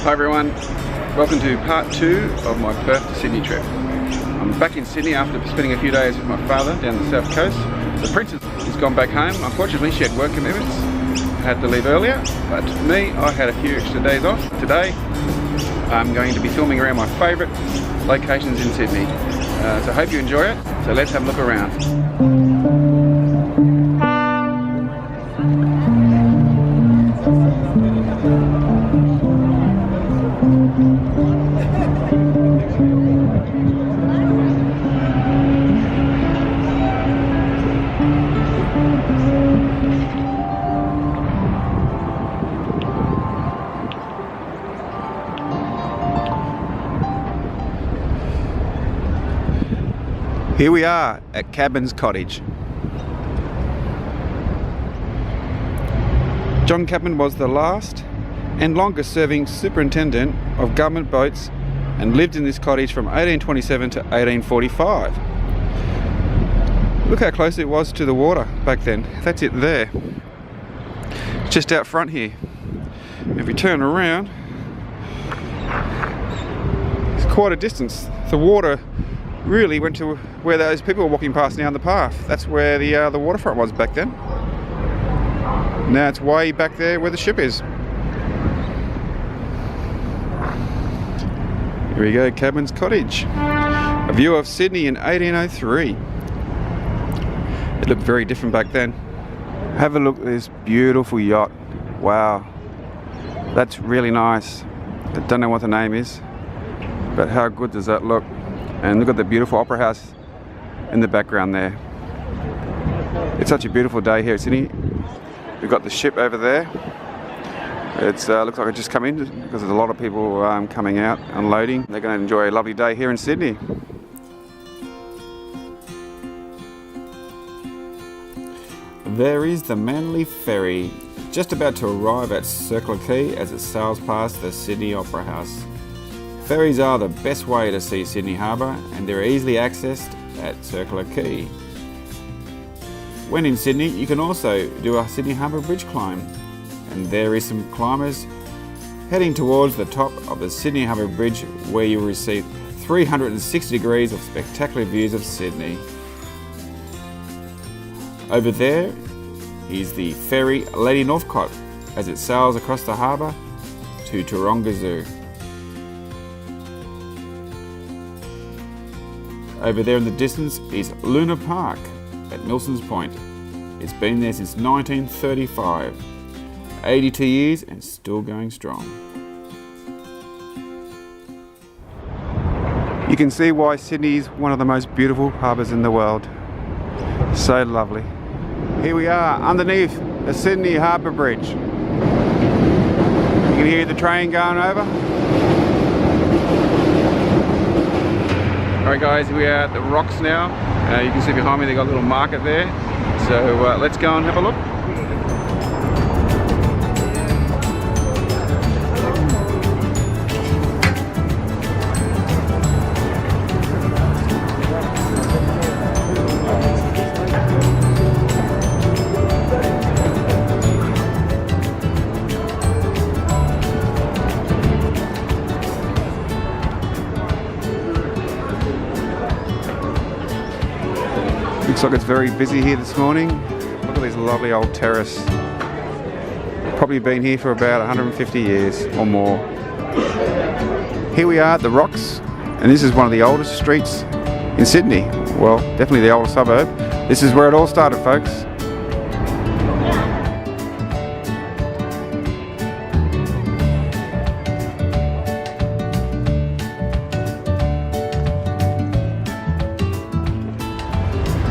Hi everyone, welcome to part 2 of my Perth to Sydney trip. I'm back in Sydney after spending a few days with my father down the south coast. The princess has gone back home. Unfortunately she had work commitments, had to leave earlier, but me, I had a few extra days off. Today I'm going to be filming around my favourite locations in Sydney. So I hope you enjoy it, so let's have a look around. Here we are at Cabin's Cottage. John Cabin was the last and longest serving superintendent of government boats and lived in this cottage from 1827 to 1845. Look how close it was to the water back then. That's it there. Just out front here. If you turn around, it's quite a distance. The water really went to where those people were walking past now on the path. That's where the waterfront was back then. Now it's way back there where the ship is. Here we go, Cabin's Cottage. A view of Sydney in 1803. It looked very different back then. Have a look at this beautiful yacht. Wow, that's really nice. I don't know what the name is, but how good does that look? And look at the beautiful opera house in the background there. It's such a beautiful day here at Sydney. We've got the ship over there. It looks like it just come in because there's a lot of people coming out, unloading. They're going to enjoy a lovely day here in Sydney. There is the Manly Ferry, just about to arrive at Circular Quay as it sails past the Sydney Opera House. Ferries are the best way to see Sydney Harbour and they're easily accessed at Circular Quay. When in Sydney, you can also do a Sydney Harbour Bridge climb, and there is some climbers heading towards the top of the Sydney Harbour Bridge where you will receive 360 degrees of spectacular views of Sydney. Over there is the ferry Lady Northcote as it sails across the harbour to Taronga Zoo. Over there in the distance is Luna Park at Milson's Point. It's been there since 1935. 82 years and still going strong. You can see why Sydney is one of the most beautiful harbours in the world. So lovely. Here we are underneath the Sydney Harbour Bridge. You can hear the train going over. Alright guys, we are at the rocks now. You can see behind me they've got a little market there. So let's go and have a look. Looks like it's very busy here this morning. Look at this lovely old terrace. Probably been here for about 150 years or more. Here we are at the Rocks, and this is one of the oldest streets in Sydney. Well, definitely the oldest suburb. This is where it all started, folks.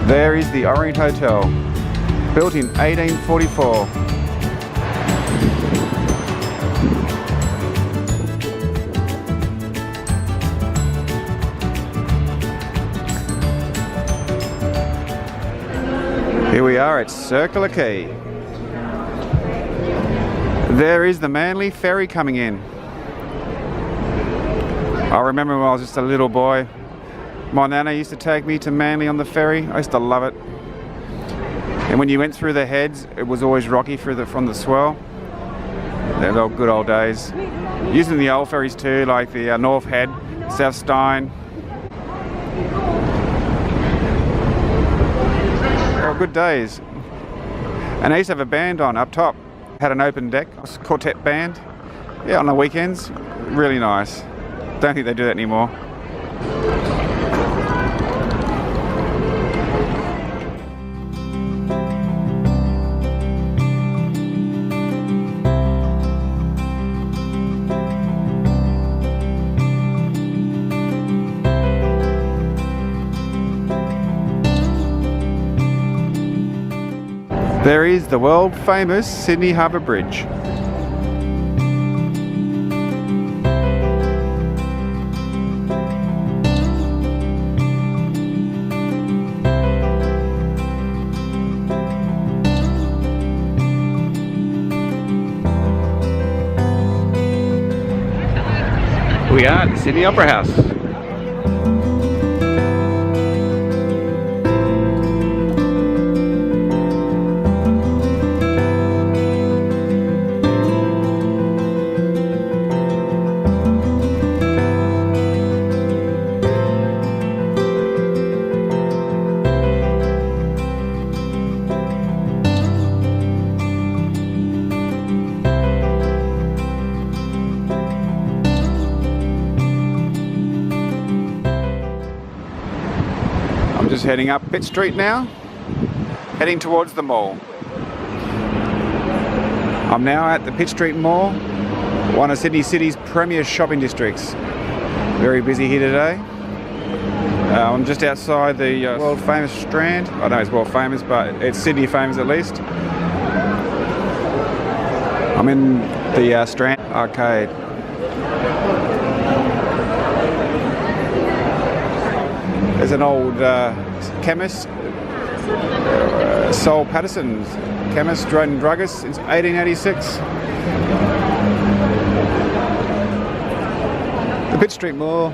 There is the Orient Hotel, built in 1844. Here we are at Circular Quay. There is the Manly Ferry coming in. I remember when I was just a little boy, my nana used to take me to Manly on the ferry. I used to love it. And when you went through the heads, it was always rocky from the swell. They're the good old days. Using the old ferries too, like the North Head, South Stein. Oh, good days. And I used to have a band on up top. Had an open deck, quartet band. Yeah, on the weekends, really nice. Don't think they do that anymore. There is the world famous Sydney Harbour Bridge. We are at the Sydney Opera House. Just heading up Pitt Street now, heading towards the mall. I'm now at the Pitt Street Mall, one of Sydney City's premier shopping districts. Very busy here today. I'm just outside the world famous Strand. I know it's world famous, but it's Sydney famous at least. I'm in the Strand arcade. There's an old chemist, Sol Patterson's chemist, drug and druggist since 1886. The Pitt Street Mall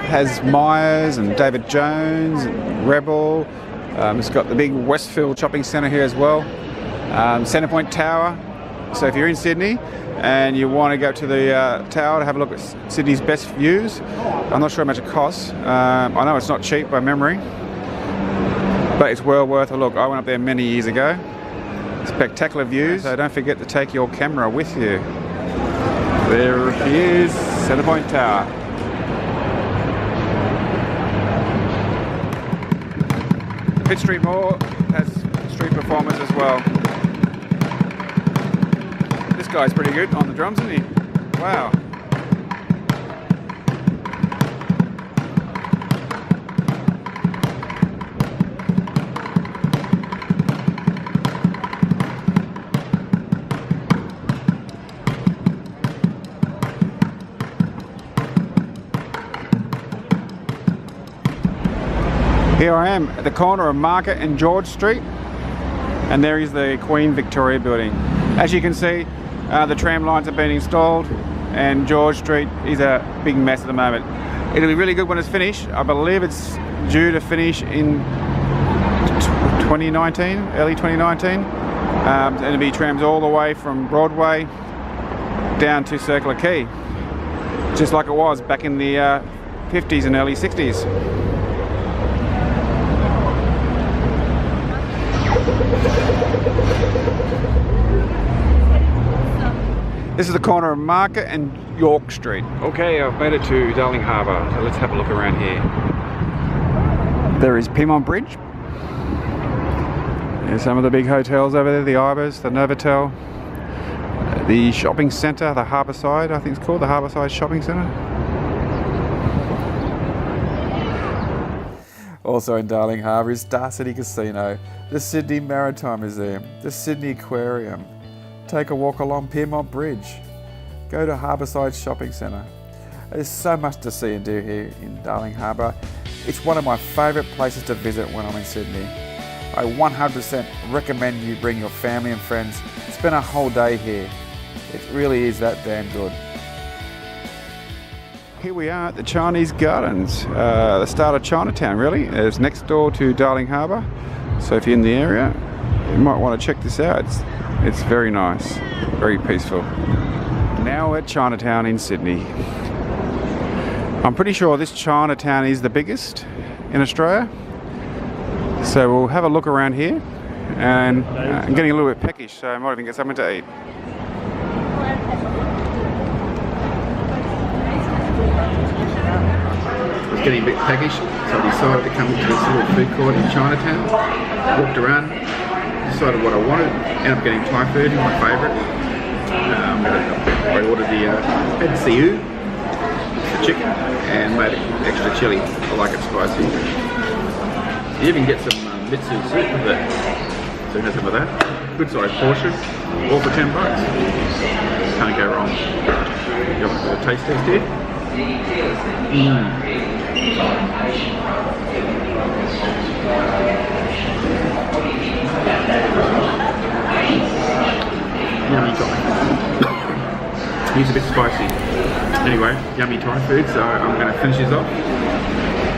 has Myers and David Jones and Rebel. It's got the big Westfield shopping centre here as well. Centrepoint Tower. So if you're in Sydney and you want to go to the tower to have a look at Sydney's best views, I'm not sure how much it costs. I know it's not cheap by memory, but it's well worth a look. I went up there many years ago. Spectacular views, so don't forget to take your camera with you. There he is, Centrepoint Tower. Pitt Street Mall has street performers as well. This guy's pretty good on the drums, isn't he? Wow. Here I am at the corner of Market and George Street, and there is the Queen Victoria building. As you can see, the tram lines have been installed and George Street is a big mess at the moment. It'll be really good when it's finished. I believe it's due to finish in 2019, early 2019. And it'll be trams all the way from Broadway down to Circular Quay, just like it was back in the 50s and early 60s. This is the corner of Market and York Street. Okay, I've made it to Darling Harbour, so let's have a look around here. There is Pitt Bridge. There's some of the big hotels over there, the Ibis, the Novotel, the shopping centre, the Harbourside, I think it's called, the Harbourside Shopping Centre. Also in Darling Harbour is Star City Casino, the Sydney Maritime Museum, the Sydney Aquarium. Take a walk along Pitt Bridge. Go to Harbourside Shopping Centre. There's so much to see and do here in Darling Harbour. It's one of my favourite places to visit when I'm in Sydney. I 100% recommend you bring your family and friends and spend a whole day here. It really is that damn good. Here we are at the Chinese Gardens, the start of Chinatown really. It's next door to Darling Harbour, so if you're in the area you might want to check this out. It's very nice, very peaceful. Now Now at Chinatown in Sydney. I'm pretty sure this Chinatown is the biggest in Australia. So we'll have a look around here, and I'm getting a little bit peckish, so I might even get something to eat. I was getting a bit peckish, so I decided to come to this little food court in Chinatown. Walked around, decided what I wanted, ended up getting Thai food, my favourite. I ordered the pad siu, the chicken, and made it extra chilli. I like it spicy. You even get some mitsu soup with it, so you have some of that. Good sized portion, all for $10. Can't go wrong. You got a taste test here. Yummy Thai. He's a bit spicy. Anyway, yummy Thai food, so I'm going to finish this off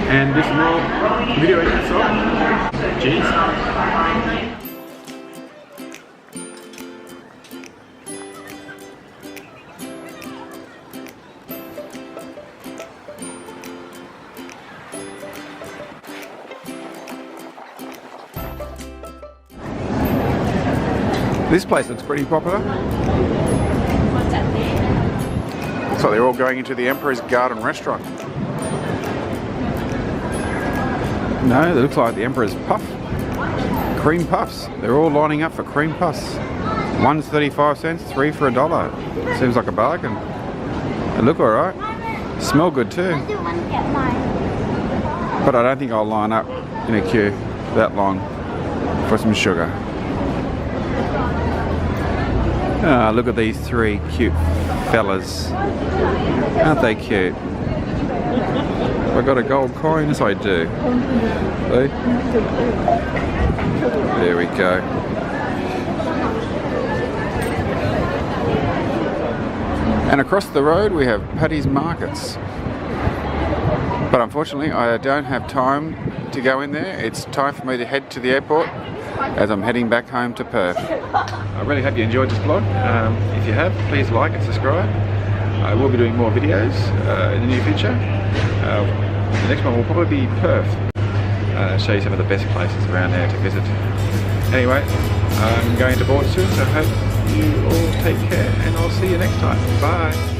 and do some more video outside. Cheers. This place looks pretty popular. Looks like they're all going into the Emperor's Garden restaurant. No, it looks like the Emperor's Puff. Cream puffs. They're all lining up for cream puffs. One's 35 cents, 3 for $1. Seems like a bargain. They look alright. Smell good too. But I don't think I'll line up in a queue that long for some sugar. Ah, look at these three cute fellas. Aren't they cute? Have I got a gold coin? Yes, I do. See? There we go. And across the road we have Paddy's Markets. But unfortunately I don't have time to go in there. It's time for me to head to the airport as I'm heading back home to Perth. I really hope you enjoyed this vlog. If you have, please like and subscribe. I will be doing more videos in the near future. The next one will probably be Perth. Show you some of the best places around there to visit. Anyway, I'm going to board soon, so I hope you all take care and I'll see you next time. Bye.